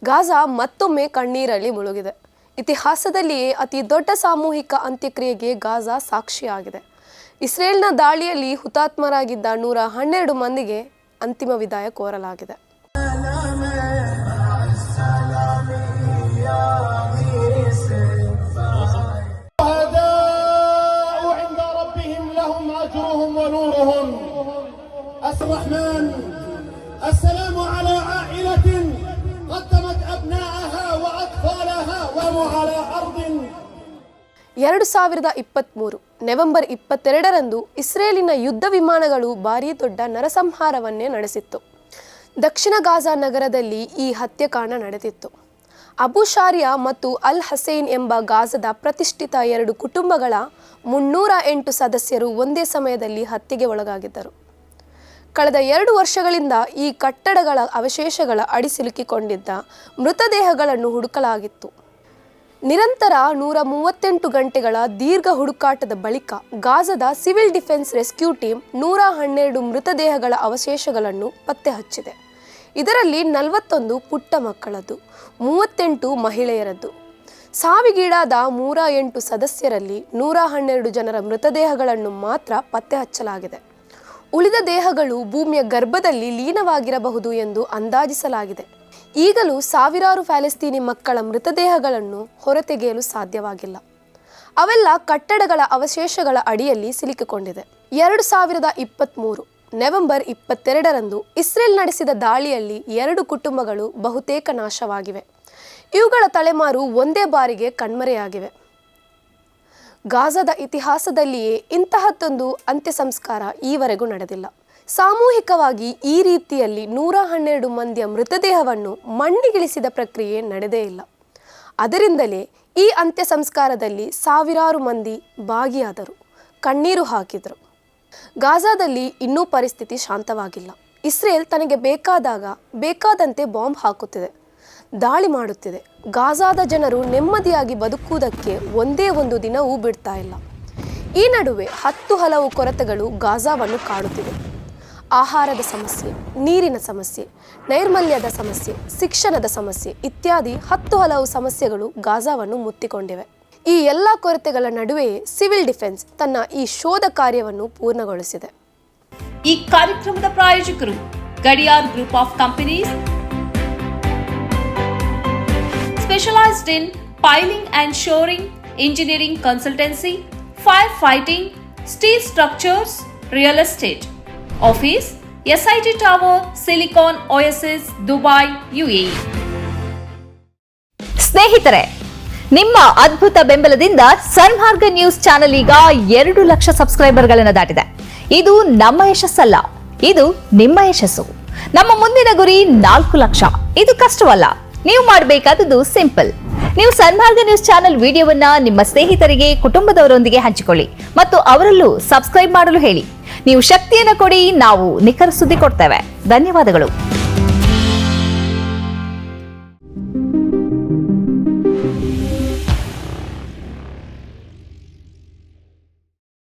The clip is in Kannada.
ಗಾಜಾ ಮತ್ತೊಮ್ಮೆ ಕಣ್ಣೀರಲ್ಲಿ ಮುಳುಗಿದೆ. ಇತಿಹಾಸದಲ್ಲಿಯೇ ಅತಿ ದೊಡ್ಡ ಸಾಮೂಹಿಕ ಅಂತ್ಯಕ್ರಿಯೆಗೆ ಗಾಜಾ ಸಾಕ್ಷಿಯಾಗಿದೆ. ಇಸ್ರೇಲ್ನ ದಾಳಿಯಲ್ಲಿ ಹುತಾತ್ಮರಾಗಿದ್ದ 112 ಮಂದಿಗೆ ಅಂತಿಮ ವಿದಾಯ ಕೋರಲಾಗಿದೆ. السلام على عائلة قدمت أبنائها وأطفالها وعلى أرض 2023 ನವೆಂಬರ್ 22ರಂದು ಇಸ್ರೇಲಿನ ಯುದ್ಧ ವಿಮಾನಗಳು ಭಾರೀ ದೊಡ್ಡ ನರಸಂಹಾರವನ್ನೇ ನಡೆಸಿತ್ತು. ದಕ್ಷಿಣ ಗಾಜಾ ನಗರದಲ್ಲಿ ಈ ಹತ್ಯಾಕಾಂಡ ನಡೆದಿತ್ತು. ಅಬು ಶಾರಿಯಾ ಮತ್ತು ಅಲ್ ಹಸೈನ್ ಎಂಬ ಗಾಜಾದ ಪ್ರತಿಷ್ಠಿತ 2 ಕುಟುಂಬಗಳ 308 ಸದಸ್ಯರು ಒಂದೇ ಸಮಯದಲ್ಲಿ ಹತ್ಯೆಗೆ ಒಳಗಾಗಿದ್ದರು. ಕಳೆದ 2 ವರ್ಷಗಳಿಂದ ಈ ಕಟ್ಟಡಗಳ ಅವಶೇಷಗಳ ಅಡಿ ಸಿಲುಕಿಕೊಂಡಿದ್ದ ಮೃತದೇಹಗಳನ್ನು ಹುಡುಕಲಾಗಿತ್ತು. ನಿರಂತರ 138 ಗಂಟೆಗಳ ದೀರ್ಘ ಹುಡುಕಾಟದ ಬಳಿಕ ಗಾಜಾದ ಸಿವಿಲ್ ಡಿಫೆನ್ಸ್ ರೆಸ್ಕ್ಯೂ ಟೀಮ್ 112 ಮೃತದೇಹಗಳ ಅವಶೇಷಗಳನ್ನು ಪತ್ತೆ ಹಚ್ಚಿದೆ. ಇದರಲ್ಲಿ 41 ಪುಟ್ಟ ಮಕ್ಕಳದ್ದು, 38 ಮಹಿಳೆಯರದ್ದು. ಸಾವಿಗೀಡಾದ 108 ಸದಸ್ಯರಲ್ಲಿ 112 ಜನರ ಮೃತದೇಹಗಳನ್ನು ಮಾತ್ರ ಪತ್ತೆ ಹಚ್ಚಲಾಗಿದೆ. ಉಳಿದ ದೇಹಗಳು ಭೂಮಿಯ ಗರ್ಭದಲ್ಲಿ ಲೀನವಾಗಿರಬಹುದು ಎಂದು ಅಂದಾಜಿಸಲಾಗಿದೆ. ಈಗಲೂ ಸಾವಿರಾರು ಪ್ಯಾಲೆಸ್ತೀನಿ ಮಕ್ಕಳ ಮೃತದೇಹಗಳನ್ನು ಹೊರತೆಗೆಯಲು ಸಾಧ್ಯವಾಗಿಲ್ಲ. ಅವೆಲ್ಲ ಕಟ್ಟಡಗಳ ಅವಶೇಷಗಳ ಅಡಿಯಲ್ಲಿ ಸಿಲುಕಿಕೊಂಡಿದೆ. 2023 ನವೆಂಬರ್ 22ರಂದು ಇಸ್ರೇಲ್ ನಡೆಸಿದ ದಾಳಿಯಲ್ಲಿ 2 ಕುಟುಂಬಗಳು ಬಹುತೇಕ ನಾಶವಾಗಿವೆ. ಇವುಗಳ ತಲೆಮಾರು ಒಂದೇ ಬಾರಿಗೆ ಕಣ್ಮರೆಯಾಗಿವೆ. ಗಾಜಾದ ಇತಿಹಾಸದಲ್ಲಿಯೇ ಇಂತಹದ್ದೊಂದು ಅಂತ್ಯ ಸಂಸ್ಕಾರ ಈವರೆಗೂ ನಡೆದಿಲ್ಲ. ಸಾಮೂಹಿಕವಾಗಿ ಈ ರೀತಿಯಲ್ಲಿ 112 ಮಂದಿಯ ಮೃತದೇಹವನ್ನು ಮಣ್ಣಿಗಿಳಿಸಿದ ಪ್ರಕ್ರಿಯೆ ನಡೆದೇ ಇಲ್ಲ. ಅದರಿಂದಲೇ ಈ ಅಂತ್ಯ ಸಂಸ್ಕಾರದಲ್ಲಿ ಸಾವಿರಾರು ಮಂದಿ ಭಾಗಿಯಾದರು, ಕಣ್ಣೀರು ಹಾಕಿದರು. ಗಾಜಾದಲ್ಲಿ ಇನ್ನೂ ಪರಿಸ್ಥಿತಿ ಶಾಂತವಾಗಿಲ್ಲ. ಇಸ್ರೇಲ್ ತನಗೆ ಬೇಕಾದಂತೆ ಬಾಂಬ್ ಹಾಕುತ್ತಿದೆ, ದಾಳಿ ಮಾಡುತ್ತಿದೆ. ಗಾಜಾದ ಜನರು ನೆಮ್ಮದಿಯಾಗಿ ಬದುಕುವುದಕ್ಕೆ ಒಂದೇ ಒಂದು ದಿನವೂ ಬಿಡ್ತಾ ಇಲ್ಲ. ಈ ನಡುವೆ 10 ಹಲವು ಕೊರತೆಗಳು ಗಾಜಾವನ್ನು ಕಾಡುತ್ತಿವೆ. ಆಹಾರದ ಸಮಸ್ಯೆ, ನೀರಿನ ಸಮಸ್ಯೆ, ನೈರ್ಮಲ್ಯದ ಸಮಸ್ಯೆ, ಶಿಕ್ಷಣದ ಸಮಸ್ಯೆ ಇತ್ಯಾದಿ 10 ಹಲವು ಸಮಸ್ಯೆಗಳು ಗಾಜಾವನ್ನು ಮುತ್ತಿಕೊಂಡಿವೆ. ಈ ಎಲ್ಲ ಕೊರತೆಗಳ ನಡುವೆಯೇ ಸಿವಿಲ್ ಡಿಫೆನ್ಸ್ ತನ್ನ ಈ ಶೋಧ ಕಾರ್ಯವನ್ನು ಪೂರ್ಣಗೊಳಿಸಿದೆ. ಈ ಕಾರ್ಯಕ್ರಮದ ಪ್ರಾಯೋಜಕರು Gadiyar group of companies, specialized in piling and shoring, engineering consultancy, firefighting, steel structures, real estate. Office, SIT Tower, Silicon Oasis, Dubai, UAE. ಸ್ನೇಹಿತರೆ, ನಿಮ್ಮ ಅದ್ಭುತ ಬೆಂಬಲದಿಂದ ಸನ್ಮಾರ್ಗ ನ್ಯೂಸ್ ಚಾನೆಲ್ ಈಗ 2 ಲಕ್ಷ ಸಬ್ಸ್ಕ್ರೈಬರ್ಗಳನ್ನು ದಾಟಿದೆ. ಇದು ನಮ್ಮ ಯಶಸ್ಸಲ್ಲ, ಇದು ನಿಮ್ಮ ಯಶಸ್ಸು. ನಮ್ಮ ಮುಂದಿನ ಗುರಿ 4 ಲಕ್ಷ. ಇದು ಕಷ್ಟವಲ್ಲ. ನೀವು ಮಾಡಬೇಕಾದದ್ದು ಸಿಂಪಲ್. ನೀವು ಸನ್ಮಾರ್ಗ ನ್ಯೂಸ್ ಚಾನೆಲ್ ವಿಡಿಯೋವನ್ನ ನಿಮ್ಮ ಸ್ನೇಹಿತರಿಗೆ, ಕುಟುಂಬದವರೊಂದಿಗೆ ಹಂಚಿಕೊಳ್ಳಿ ಮತ್ತು ಅವರಲ್ಲೂ ಸಬ್ಸ್ಕ್ರೈಬ್ ಮಾಡಲು ಹೇಳಿ. ನೀವು ಶಕ್ತಿಯನ್ನು ಕೊಡಿ, ನಾವು ನಿಖರ ಸುದ್ದಿ ಕೊಡ್ತೇವೆ. ಧನ್ಯವಾದಗಳು.